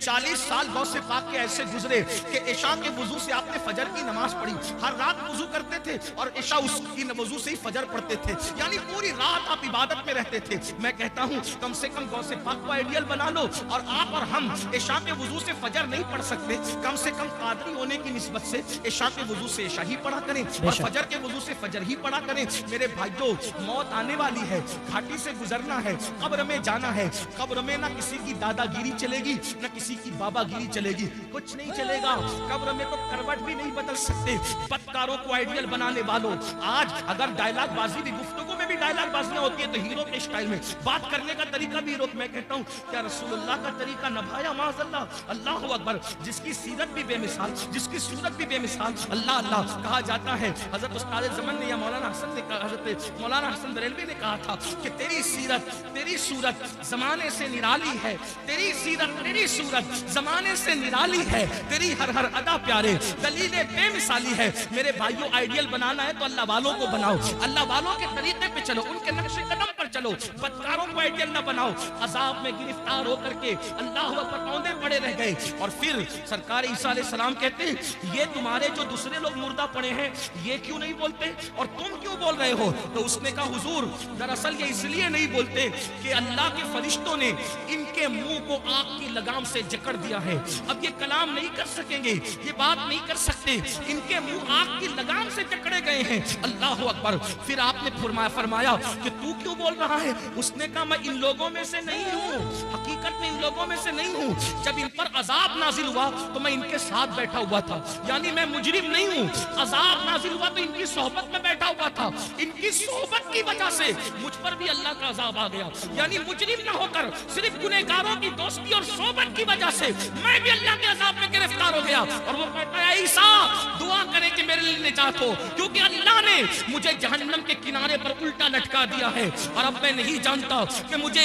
40 साल गौसे पाक के ऐसे गुजरे कि इशा के वुजू से आपने फजर की नमाज पढ़ी, हर रात वुजू करते थे और इशा उसकी वुजू से ही फजर पढ़ते थे, यानी पूरी रात आप इबादत में रहते थे। मैं कहता हूँ कम से कम गौसे पाक को आइडियल बना लो। और आप और हम इशा के वुजू से फजर नहीं पढ़ सकते, कम से कम कादरी होने की निस्बत से इशा के वुजू से इशा ही पढ़ा करें और फजर के वुजू से फजर ही पढ़ा करें। मेरे भाइयों, मौत आने वाली है, घाटी से गुजरना है, कब्र में जाना है। कब्र में ना किसी की दादागिरी चलेगी, ना किसी की बाबागिरी चलेगी, कुछ नहीं चलेगा। कब्र में तो करवट भी नहीं बदल सकते। बदकारों को आइडियल बनाने वालों, आज अगर डायलॉग बाजी भी, गुफ्तगू में भी डायलॉग बाजियां होती है तो हीरो के स्टाइल में बात करने का तरीका भी हीरो। मैं कहता हूं क्या रसूलुल्लाह का तरीका नभाया माज़अल्लाह, अल्लाहु अकबर। जिसकी सीरत भी बेमिसाल, जिसकी सूरत भी बेमिसाल, अल्लाह अल्लाह कहा जाता है। हजरत उस्ताद ज़मान ने या मौलाना हसन ने कहा, हजरत मौलाना हसन बरेलवी ने कहा था कि तेरी सीरत, तेरी सूरत जमाने से निराली है, तेरी सीरत, तेरी सूरत जमाने से निराली है, तेरी हर हर अदा प्यारे, दलीलें बेमिसाली है। मेरे भाइयों, आइडियल बनाना है तो अल्लाह वालों को बनाओ, अल्लाह वालों के तरीके पे चलो, उनके नक्शे कदम पर चलो। बदकारों को आइडियल ना बनाओ। अजाब में गिरफ्तार होकर के अल्लाह पर औंधे पड़े रह गए और फिर सरकार ईसा अलैहि सलाम कहते हैं ये तुम्हारे जो दूसरे लोग मुर्दा पड़े हैं ये क्यों नहीं बोलते और तुम क्यों बोल रहे हो? तो उसने कहा हुजूर, दरअसल ये इसलिए नहीं बोलते कि अल्लाह के फरिश्तों ने इनके मुंह को आग की लगाम से जकड़ दिया है। अब ये कलाम नहीं कर सकेंगे, ये बात नहीं कर सकते, इनके मुंह आग की लगाम से जकड़े गए हैं। अल्लाह अकबर। फिर आपने फरमाया कि तू क्यों बोल रहा है? उसने कहा मैं इन लोगों में से नहीं हूँ, हकीकत में इन लोगों में से नहीं हूँ। जब इन पर अजाब नाजिल हुआ तो मैं इनके साथ बैठा हुआ था, यानी मैं मुजरिम नहीं हूँ। अजाब नाजिल हुआ तो इनकी सोहबत में बैठा हुआ था, इनकी सोहबत की वजह से मुझ पर भी अल्लाह का अजाब आ गया। यानी मुजरिम ना होकर सिर्फ गुनहगारों की दोस्ती और सोहबत की वजह से मैं भी अल्लाह के अजाब में गिरफ्तार हो गया। और वो कहता है ईसा दुआ करे कि मेरे लिए निजात हो, क्योंकि अल्लाह ने मुझे जहन्नम के किनारे पर उल्टा लटका दिया है और अब मैं नहीं जानता कि मुझे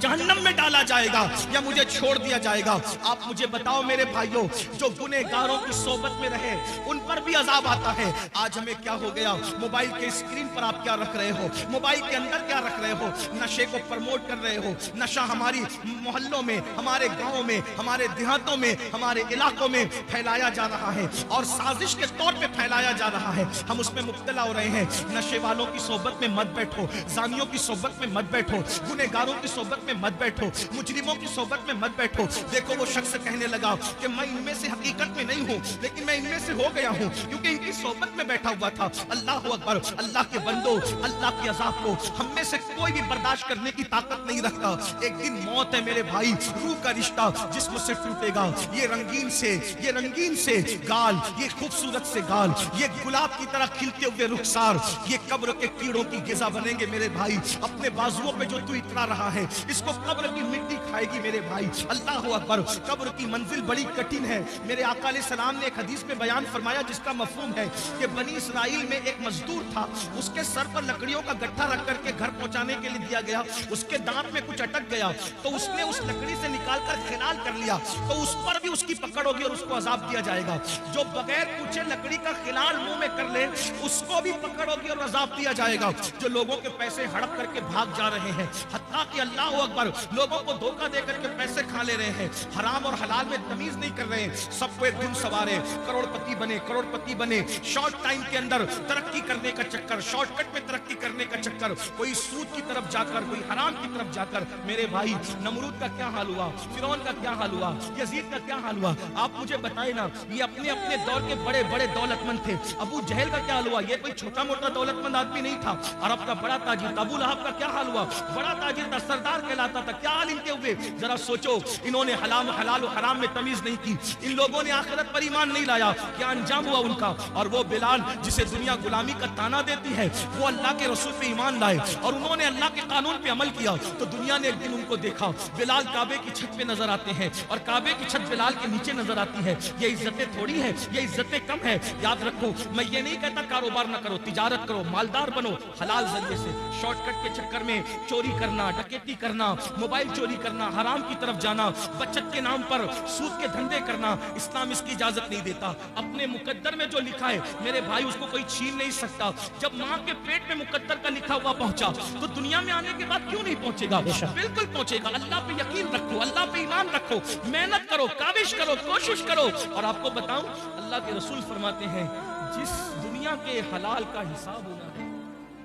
जहन्नम में डाला जाएगा या मुझे छोड़ दिया जाएगा। आप मुझे बताओ मेरे भाइयों, जो गुनहगारों की सोबत में रहे उन पर भी अजाब आता है। आज हमें क्या हो गया? मोबाइल के स्क्रीन पर आप क्या रख रहे हो, मोबाइल के अंदर क्या रख रहे हो? नशे को प्रमोट कर रहे हो। नशा हमारी मोहल्लों में, हमारे गाँव में, हमारे देहातों में, हमारे इलाकों में फैलाया जा रहा है और साजिश के तौर पे फैलाया जा रहा है। हम उसमें मुब्तला हो रहे हैं। नशे वालों की सोबत में मत बैठो, जानियों की सोबत में मत बैठो, गुनहगारों की सोबत में मत बैठो, मुजरिमों की सोबत में मत बैठो। देखो वो शख्स कहने लगा कि मैं इनमें से हकीकत में नहीं हूँ, लेकिन मैं इनमें से हो गया हूँ क्योंकि इनकी सोबत में बैठा हुआ था। अल्लाह अकबर। अल्लाह के बंदो, अल्लाह के अज़ाब को हम में से कोई भी बर्दाश्त करने की ताकत नहीं रखता। एक दिन मौत है मेरे भाई, रूह का रिश्ता जिस्म से टूटेगा। ये रंगीन से गाल, ये खूबसूरत से गाल, ये गुलाब की तरह खिलते हुए रुखसार, ये कब्र के कीड़ों की गिज़ा बनेंगे मेरे भाई। अपने बाजुओं पे जो तू इतरा रहा है इसको कब्र की मिट्टी खाएगी मेरे भाई। अल्लाह अकबर। कब्र की मंजिल बड़ी कठिन है। मेरे आका अलैहि सलाम ने एक हदीस में बयान फरमाया जिसका मफहूम है कि बनी इसराइल में एक मजदूर था, उसके सर पर लकड़ियों का गट्ठा रख करके घर पहुंचाने के लिए दिया गया। उसके दांत में कुछ अटक गया तो उसने उस लकड़ी से निकालकर खिलाल कर लिया, तो उस पर भी उसकी पकड़ होगी और उसको अजाब दिया जाएगा। जो बगैर पूछे लकड़ी का खिलाल मुंह में कर ले उसको भी पकड़ होगी और अजाब दिया जाएगा। जो लोगों के पैसे हड़प करके भाग जा रहे हैं, हत्ता कि अल्लाह अकबर, लोगों को धोखा देकर के पैसे खा ले रहे हैं, हराम और हलाल में तमीज नहीं कर रहे हैं, सबको एक दिन सवारे, करोड़पति बने, शॉर्ट टाइम के अंदर तरक्की करने का चक्कर, शॉर्टकट में तरक्की करने का चक्कर, कोई सूद की तरफ जाकर, कोई हराम की तरफ जाकर। मेरे भाई, नमरूद का क्या हाल हुआ, फिरौन का क्या हाल हुआ, यजीद का क्या हाल हुआ? आप मुझे बताए ना। ये अपने अपने दौर के बड़े बड़े दौलतमंद थे। अबू जहल का क्या हाल हुआ? ये कोई छोटा मोटा दौलतमंद आदमी नहीं था, अरब का बड़ा ताजिर था। अबू लहब का क्या हाल हुआ? बड़ा ताजिर था, सरदार कहलाता था। क्या हाल इनके हुए? जरा सोचो, इन्होंने हलाल और हराम में तमीज नहीं की, इन लोगों ने आखिरत पर ईमान नहीं लाया। क्या अंजाम हुआ उनका? और वो बिलाल जिसे दुनिया गुलामी का ताना देती है, वो अल्लाह के रसूल पे ईमान लाए और उन्होंने अल्लाह के कानून पे अमल किया। तो दुनिया ने एक दिन उनको देखा, बिलाल काबे की छत पे नजर आते हैं और काबे की छत बिलाल के नीचे नजर आती है। ये इज्जतें थोड़ी है, ये इज्जतें कम है। याद रखो, मैं ये नहीं कहता कारोबार ना करो, तिजारत करो, मालदार बनो हलाल जरिए से। शॉर्टकट के चक्कर में चोरी करना, डकैती करना, करना, मोबाइल चोरी करना, हराम की तरफ जाना, बचत के नाम पर सूद के धंधे करना, इस्लाम इसकी इजाजत नहीं देता। अपने मुकद्दर में जो लिखा है मेरे भाई उसको कोई छीन नहीं सकता। जब माँ के पेट में मुकद्दर का लिखा हुआ पहुंचा तो दुनिया में आने के बाद क्यों नहीं पहुंचेगा? बिल्कुल पहुंचेगा। अल्लाह पे यकीन रखो, अल्लाह पे ईमान रखो, मेहनत करो, काविश करो, कोशिश करो। और आपको बताऊं, अल्लाह के रसूल फरमाते हैं जिस दुनिया के हलाल का हिसाब होना है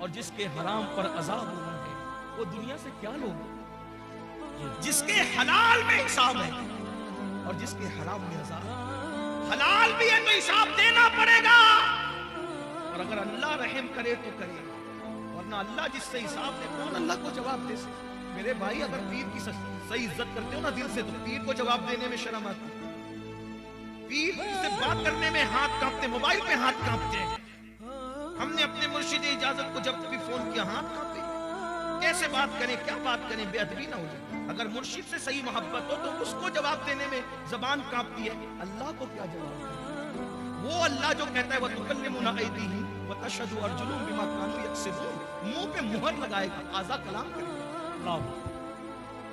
और जिसके हराम पर अजाब होना है वो दुनिया से क्या लोग? जिसके हलाल में हिसाब है और जिसके हराम में अजाब। हलाल भी है तो हिसाब देना पड़ेगा, और अगर अल्लाह रहम करे तो करे, वरना अल्लाह जिससे हिसाब दे कौन अल्लाह को जवाब दे सकता? मेरे भाई अगर पीर की सही इज्जत करते हो ना दिल से, तो पीर को जवाब देने में शर्म आती। पीर से बात करने में हाथ कांपते, मोबाइल पे हाथ कांपते हैं। हमने अपने मुर्शिद इजाजत को जब भी फोन किया हाथ कांपे। कैसे बात करें, क्या बात करें, बेअदबी ना हो जाए। अगर मुर्शिद से सही मोहब्बत हो तो उसको जवाब देने में जबान कांपती है, अल्लाह को क्या जवाब दें? वो अल्लाह जो कहता है वतुकल्लिमुना अयदीहिम व तशहदु अर्जुलुहुम बिमा कानू यक्सिबून, मुंह पे मुहर लगाएगा, आजा कलाम करेगा।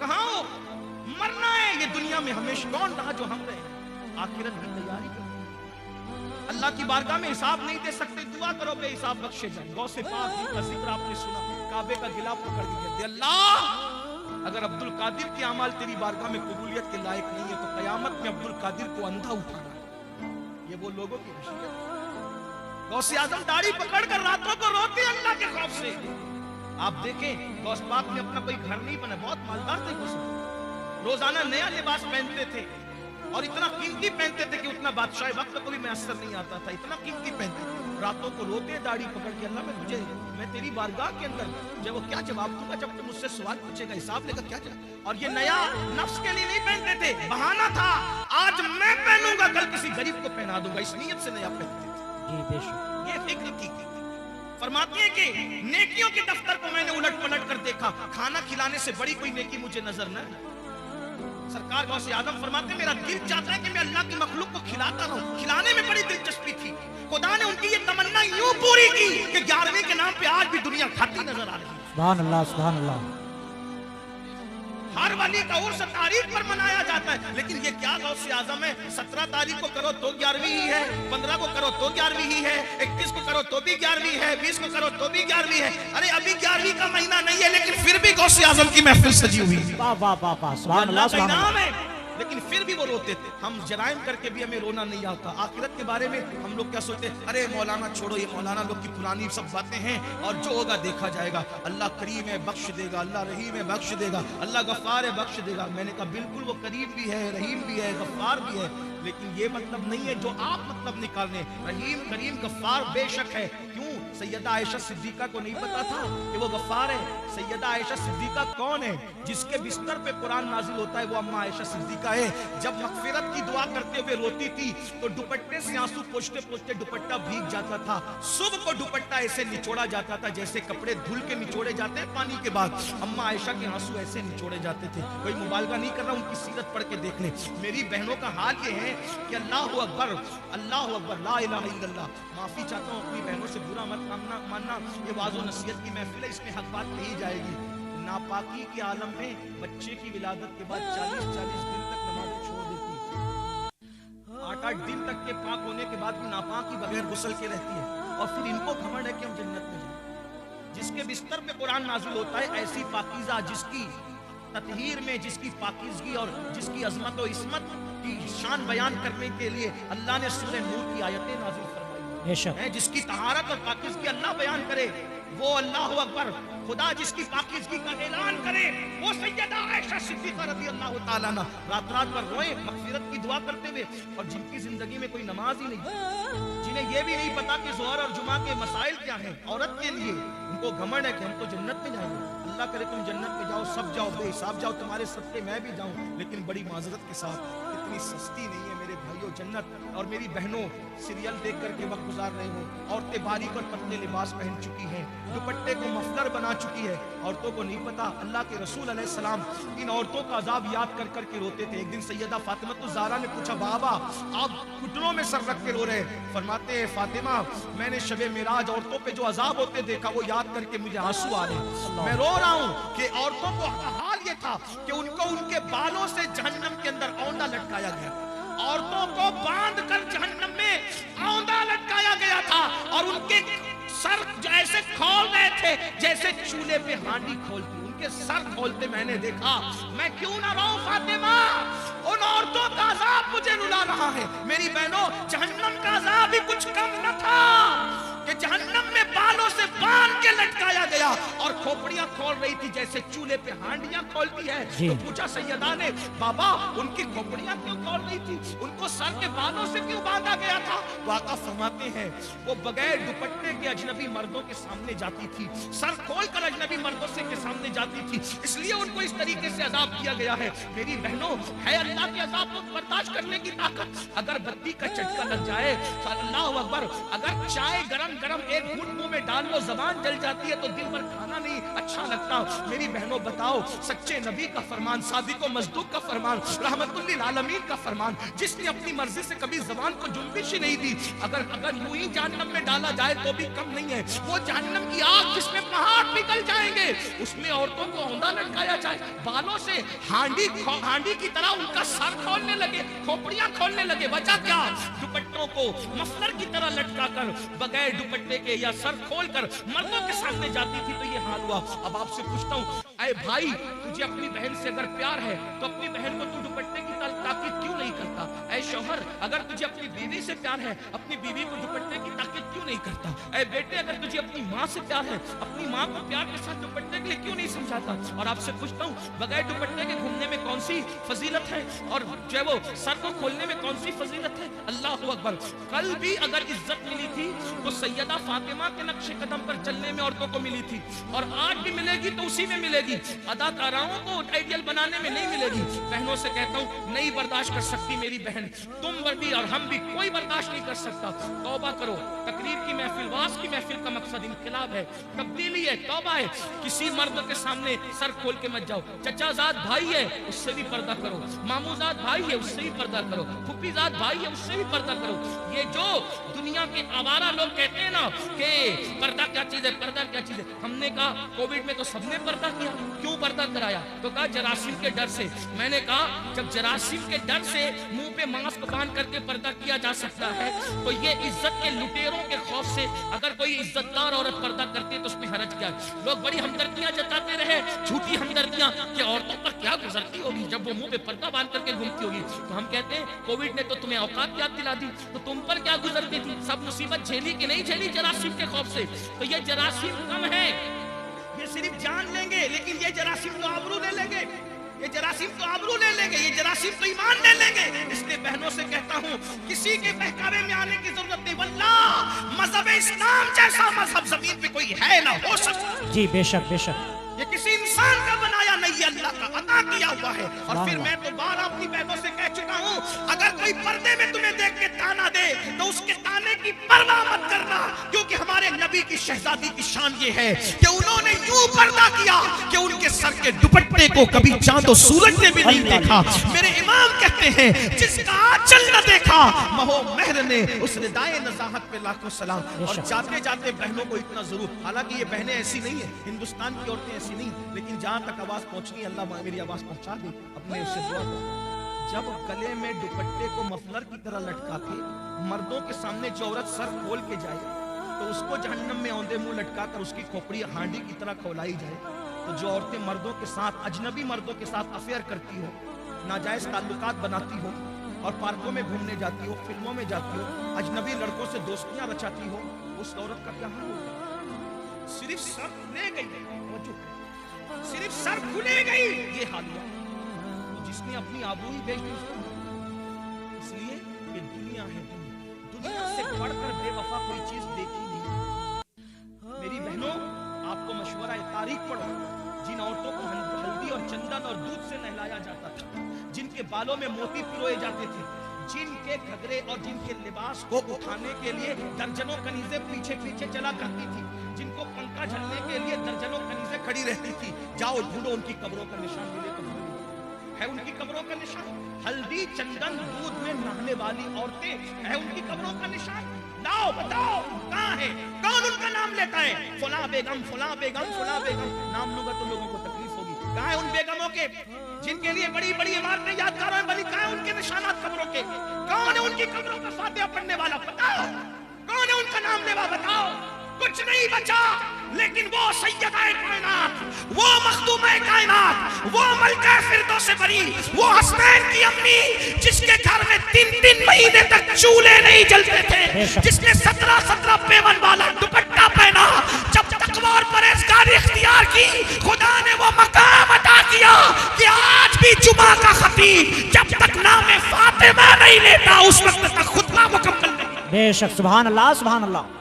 कहां हो? मरना है ये दुनिया में, हमेशा कौन रहा जो हम रहे? आखिरत की तैयारी करो। अल्लाह की बारगाह में हिसाब नहीं दे सकते, दुआ करो बे हिसाब बख्शे जाए। गौसे पाक का जिक्र आपने सुना, काबे का गिलाफ पकड़ के कहते अल्लाह अगर अब्दुल कादिर की अमाल तेरी बारगाह में कबूलियत के लायक नहीं है तो कयामत में अब्दुल कादिर को अंधा उठाना। ये वो लोगों की नसीहत। गौसे आजम दाढ़ी पकड़कर रातों को रोते अल्लाह के खौफ से। आप देखें गौस पाक ने अपना कोई घर नहीं बना, बहुत मालदार थे गौस, रोजाना नया लिबास पहनते थे और इतना कीमती पहनते थे कि उतना बादशाह वक्त को भी मैसर नहीं आता था, इतना कीमती पहनते थे। रातों को रोते दाढ़ी पकड़ के अल्लाह मैं तेरी बारगाह के अंदर जब वो क्या जवाब दूंगा, जब तुम मुझसे सवाल पूछेगा, हिसाब लेगा क्या जवाब? और ये नया नफ्स के लिए नहीं पहनते थे, बहाना था, आज मैं पहनूंगा कल किसी गरीब को पहना दूंगा, इस नियत से नया पहनते थे। ये फिक्र थी। फरमाते हैं कि नेकियों के दफ्तर को मैंने उलट पलट कर देखा, खाना खिलाने से बड़ी कोई नेकी मुझे नजर न। सरकार गौसे आजम फरमाते हैं मेरा दिल चाहता है कि मैं अल्लाह की मखलूक को खिलाता रहूं। खिलाने में बड़ी दिलचस्पी थी। खुदा ने उनकी ये तमन्ना यूं पूरी की कि 11वीं के नाम पे आज भी दुनिया खाती नजर आ रही है। सुभान अल्लाह, सुभान अल्लाह। हर वली का उर्स तारीख पर मनाया जाता है, लेकिन ये क्या गौसे आजम है, 17 तारीख को करो तो 11वीं ही है, 15 को करो तो 11वीं ही है, 21 को करो तो भी 11वीं है, 20 को करो तो भी 11वीं है। अरे अभी 11वीं का महीना नहीं है, लेकिन फिर भी गौसे आजम की महफिल सजी हुई। वाह वाह वाह वाह, सुभान अल्लाह, सुभान अल्लाह। है लेकिन फिर भी वो रोते थे। हम जराइम करके भी हमें रोना नहीं आता। आखिरत के बारे में हम लोग क्या सोचते हैं, अरे मौलाना छोड़ो, ये मौलाना लोग की पुरानी सब बातें हैं और जो होगा देखा जाएगा। अल्लाह करीम है बख्श देगा, अल्लाह रहीम है बख्श देगा, अल्लाह गफ्फार है बख्श देगा। मैंने कहा बिल्कुल वो करीम भी है, रहीम भी है, गफ्फार भी है, लेकिन ये मतलब नहीं है जो आप मतलब निकालने। रहीम करीम गफ्फार बेशक है। क्यों? सैयदा आयशा सिद्दीका को नहीं पता था कि वो गफ्फार है? सैयदा आयशा सिद्दीका कौन है? जिसके बिस्तर पे कुरान नाजिल होता है वो अम्मा आयशा सिद्दीका है। जब मगफिरत की दुआ करते हुए रोती थी तो दुपट्टे से आंसू पोंछते पोंछते दुपट्टा भीग जाता था। सुबह को दुपट्टा ऐसे निचोड़ा जाता था जैसे कपड़े धुल के निचोड़े जाते हैं पानी के बाद। अम्मा आयशा के आंसू ऐसे निचोड़े जाते थे। कोई मुबालगा नहीं कर रहा, उनकी सीरत पढ़ के देख ले। मेरी बहनों का हाल ये है कि अल्लाह अकबर, ला इलाहा इल्लल्लाह। माफी चाहता हूँ अपनी बहनों से, बुरा मत मानना, ये वाज़ो नसीहत की महफिल है, इसमें हक बात कही जाएगी। नापाकी के आलम में बच्चे की विलादत के बाद 40-40 दिन तक नमाज़ें छोड़ देती है। 8-8 दिन तक के पाक होने के बाद भी नापाकी बगैर गुस्ल के रहती है, और फिर इनको घमंड है कि हम जन्नत में जाएं। जिसके बिस्तर पे कुरान नाज़िल होता है ऐसी पाकीज़ा, जिसकी ततहीर में, जिसकी पाकीज़गी और जिसकी अज़मत और इस्मत की शान बयान करने के लिए अल्लाह ने सूरह नूर की आयतें नाज़िल फरमाई है। जिसकी तहारत और पाकीज़गी अल्लाह बयान करे वो अल्लाह अकबर। खुदा जिसकी पाकीज़गी का ऐलान करे वो सैयदा आयशा सिद्दीक़ा रज़ी अल्लाह ताला अन्हा। रात रात भर रोए मग़फ़िरत की दुआ करते हुए, और जिनकी जिंदगी में कोई नमाज ही नहीं, जिन्हें ये भी नहीं पता कि ज़ोहर और जुमा के मसाइल क्या हैं औरत के लिए, उनको घमंड है कि हम तो जन्नत में जाएंगे। अल्लाह करे तुम जन्नत में जाओ, सब जाओ, बेहिसाब जाओ, तुम्हारे सदक़े मैं भी जाऊं, लेकिन बड़ी माज़रत के साथ, इतनी सस्ती नहीं है मेरे भाइयों जन्नत। और मेरी बहनों सीरियल देख करके वक्त गुजार रहे हो, औरतें बारीक और पतले लिबास पहन चुकी हैं, दुपट्टे को मफलर बना चुकी है। औरतों को नहीं पता अल्लाह के रसूल अलैहिस्सलाम इन औरतों का अजाब याद कर करके रोते थे। एक दिन सैयदा फातिमा ज़हरा ने पूछा, बाबा आप घुटनों में सर रख के रो रहे? फरमाते हैं फातिमा मैंने शबे मिराज औरतों पे जो अजाब होते देखा वो याद करके मुझे आंसू आ रहे हैं। मैं रो रहा हूँ कि औरतों को हाल ये था कि उनको उनके बालों से जहन्नम के अंदर औंधा लटकाया गया, औरतों को बांध कर जहन्नम में औंधा लटकाया गया था और उनके सर ऐसे खोल रहे थे जैसे चूल्हे पे हांडी खोलती, उनके सर खोलते मैंने देखा। मैं क्यों ना रहूं फातिमा, उन औरतों का अजाब मुझे रुला रहा है। मेरी बहनों, जहन्नम का अजाब भी कुछ कम न था कि जहन्नम में बालों से बांध के लटकाया गया और खोपड़ियां खोल रही थी जैसे चूल्हे पे हांडियां खोलती है। तो पूछा सैयदा ने, बाबा उनकी खोपड़ियां क्यों खोल रही थी, उनको सर के बालों से क्यों बांधा गया था? वो आका फरमाते हैं वो बगैर दुपट्टे के अजनबी मर्दों के सामने जाती थी, सर खोल कर अजनबी मर्दों से के सामने जाती थी, इसलिए उनको इस तरीके से अजाब किया गया है। मेरी बहनों, है अल्लाह के अजाब को बर्दाश्त करने की ताकत। अगर बत्ती का झटका लग जाए, अल्लाह अकबर, अगर चाय गरम गरम एक घूंट मुंह में डाल लो, जबान जल जाती है तो दिन भर खाना नहीं अच्छा लगता। मेरी बहनों बताओ, सच्चे नबी का फरमान, सादिको मजदूक का फरमान, रहमतुल लिल आलमीन का फरमान, जिसने अपनी मर्जी से कभी जबान को जुम्बिश ही नहीं दी, अगर यूं ही जहन्नम में डाला जाए तो भी कम नहीं है। वो जहन्नम की आग जिसमें पहाड़ निकल जाएंगे, उसमें औरतों को औंधा लटकाया जाए, बालों से हांडी की तरह उनका सर खोलने लगे, खोपड़ियां खोलने लगे। वजह क्या? दुपट्टों को मफलर की तरह लटका कर, बगैर दुपट्टे के या सर खोलकर मर्दों के सामने जाती थी, तो ये हाल हुआ। अब आपसे पूछता हूँ, ऐ भाई, तुझे अपनी बहन से अगर प्यार है तो अपनी बहन को तू दुपट्टे की ताकीद क्यों नहीं करता? ऐ शौहर, अगर तुझे अपनी बीवी से प्यार है, अपनी बीवी को दुपट्टे की ताकीद क्यों नहीं करता? ऐ बेटे, अगर तुझे अपनी माँ से प्यार है, अपनी माँ को प्यार के साथ दुपट्टे के लिए क्यों नहीं समझाता? और आपसे पूछता हूँ, बगैर दुपट्टे के घूमने में कौन सी फजीलत है, और जो है वो सर को खोलने में कौन सी फजीलत है? अल्लाह अकबर। कल भी अगर इज्जत मिली थी तो सैयदा फातिमा के नक्शे कदम पर चलने में औरतों को मिली थी, और आज भी मिलेगी तो उसी में मिलेगी, अदाकाराओं को आइडियल बनाने में नहीं मिलेगी। बहनों से कहता हूँ, नहीं बर्दाश्त कर सकती मेरी बहन, तुम भी और हम भी, कोई बर्दाश्त नहीं कर सकता। तौबा करो। तकरीर की महफिल, वाज की महफिल का मकसद इनकलाब है, तब्दीली है, तौबा है। किसी मर्द के सामने सर खोल के मत जाओ। चचाजाद भाई है, उससे भी पर्दा करो, मामूजाद भाई है, उससे भी पर्दा करो, फुफीजाद भाई है, उससे भी पर्दा करो। ये जो दुनिया के आवारा लोग कहते हैं ना कि पर्दा क्या चीज है, पर्दा क्या चीज है, हमने कहा कोविड में तो सबने पर्दा किया। क्यों पर्दा कराया? तो कहा जरासीम के डर से। मैंने कहा जब जरासीम के डर से मुंह पे मास्क बांध करके पर्दा किया जा सकता है, तो ये इज्जत के लुटेरों के खौफ से अगर कोई इज्जतदार औरत पर्दा करती है तो उसमें हरज क्या? लोग बड़ी हमदर्दियां जताते रहे, झूठी हमदर्दियां, कि औरतों पर क्या गुजरती होगी जब वो मुंह पे पर्दा बांध करके घूमती होगी। तो हम कहते हैं कोविड ने तो तुम्हें औकात याद दिला दी, तो तुम पर क्या गुजरती थी? सब मुसीबत झेली कि नहीं झेली जरासीम के खौफ से? तो ये जरासीम कम है, ये सिर्फ जान लेंगे, लेकिन ये जरासीम तो आबरू ले लेंगे, ये जरासीम तो आबरू ले लेंगे, ये जरासीम तो ईमान ले लेंगे। इसलिए बहनों से कहता हूँ, किसी के बहकावे में आने की जरूरत नहीं। वल्लाह मजहब इस्लाम जैसा मजहब जमीन पे कोई है ना हो सकता। जी बेशक बेशक, ये किसी इंसान का बनाया नहीं, अल्लाह का अता किया हुआ है। और फिर मैं तो बार अपनी बहनों से कह चुका हूँ, अगर कोई पर्दे में तुम्हें देख के ताना दे तो उसके ताने की परवाह मत करना, क्योंकि हमारे नबी की शहजादी की शान ये है कि उन्होंने यूं पर्दा किया कि उनके सर के दुपट्टे को कभी चांद और सूरज ने भी नहीं देखा। मेरे इमाम कहते हैं, जिसका आंचल न देखा महो महर ने, उस रिदाए नज़ाहत पे लाखों सलाम। और जाते जाते बहनों को इतना जरूर, हालांकि ये बहनें ऐसी नहीं है, हिंदुस्तान की औरतें ऐसी नहीं, लेकिन जहां तक आवाज पहुंचनी, अल्लाह मेरी आवाज पहुंचा दे, अपने उससे दुआ करो। जब गले में दुपट्टे को मफलर की तरह लटका के मर्दों के सामने जो औरत सर खोल के जाए, तो उसको जहन्नम में औंधे मुंह लटका कर उसकी खोपड़ी हांडी की तरह खौलाई जाए। तो जो औरतें मर्दों के साथ, अजनबी मर्दों के साथ अफेयर करती हो, नाजायज ताल्लुकात बनाती हो, और पार्कों में घूमने जाती हो, फिल्मों में जाती हो, अजनबी लड़कों से दोस्तियां रचाती हो, उस औरत का क्या हाल होगा? सिर्फ सर खुले गई, सिर्फ सर खुले गई, ये हाल हुआ। तो जिसने अपनी आबरू ही बेच दी, इसलिए ये दुनिया है, दुनिया से बढ़कर बेवफा कोई चीज देखी नहीं। मेरी बहनों, आपको मशवरा है, तारीख पढ़ो। जिन औरतों को हल्दी और चंदन और दूध से नहलाया जाता था, जिनके बालों में मोती पिरोए जाते थे, जिनके घगरे और जिनके लिबास को उठाने के लिए दर्जनों कनीजें पीछे पीछे चला करती थी, जिनको पंखा झलने के लिए दर्जनों कनीजें खड़ी रहती थी, जाओ ढूंढो उनकी कब्रों का निशान मिले तो है उनकी कब्रों का निशान। हल्दी चंदन दूध में नहाने वाली औरतें, है उनकी कब्रों का निशान। लाओ बताओ कहाँ है, कौन उनका नाम लेता है? फुला बेगम, फुला बेगम, फुला बेगम। नाम लूंगा तो लोगों को तकलीफ होगी, कहाँ है उन बेगमों के जिनके लिए बड़ी बड़ी इमारतें यादगारों में बनी? कहाँ है उनके निशानात कब्रों के? कौन है उनकी कब्रों का फातिहा पढ़ने वाला? बताओ कौन है उनका नाम लेवा? बताओ। कुछ नहीं बचा, लेकिन वो सैयदाए कायनात, वो मखदूमे कायनात, वो मलका फिरदौस से बनी, वो हसनैन की अम्मी जिसके घर में 3-3 महीने तक चूल्हे नहीं जलते थे, जिसने 17-17 पेवन वाला दुपट्टा पहना, जब तकवा और परहेजगारी इख्तियार की, खुदा ने वो मकाम अता किया कि आज भी जुमा का खतीब जब तक नाम फातिमा नहीं लेता उस वक्त तक खुतबा मुकम्मल नहीं। बेशक, सुभान अल्लाह, सुभान अल्लाह।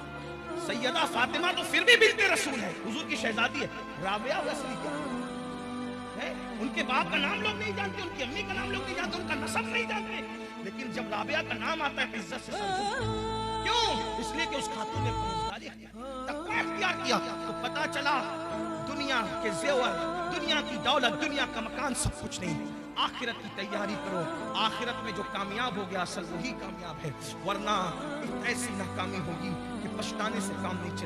सैयदा फातिमा तो फिर भी बिन्ते रसूल है, हुजूर की शहजादी है। राबिया वैसी क्या है? उनके बाप का नाम लोग नहीं जानते, उनकी अम्मी का नाम लोग नहीं जानते, उनका नसब नहीं जानते, लेकिन जब राबिया का नाम आता है तो इज्जत से समझो। क्यों? इसलिए कि उस खातून ने परहेजगारी तकवा इख्तियार किया। तो पता चला दुनिया के जेवर, दुनिया की दौलत, दुनिया का मकान सब कुछ नहीं है। आखिरत की तैयारी करो। आखिरत में जो कामयाब हो गया असल वही कामयाब है, वरना ऐसी नाकामी होगी कि पछताने से काम नहीं चलेगा।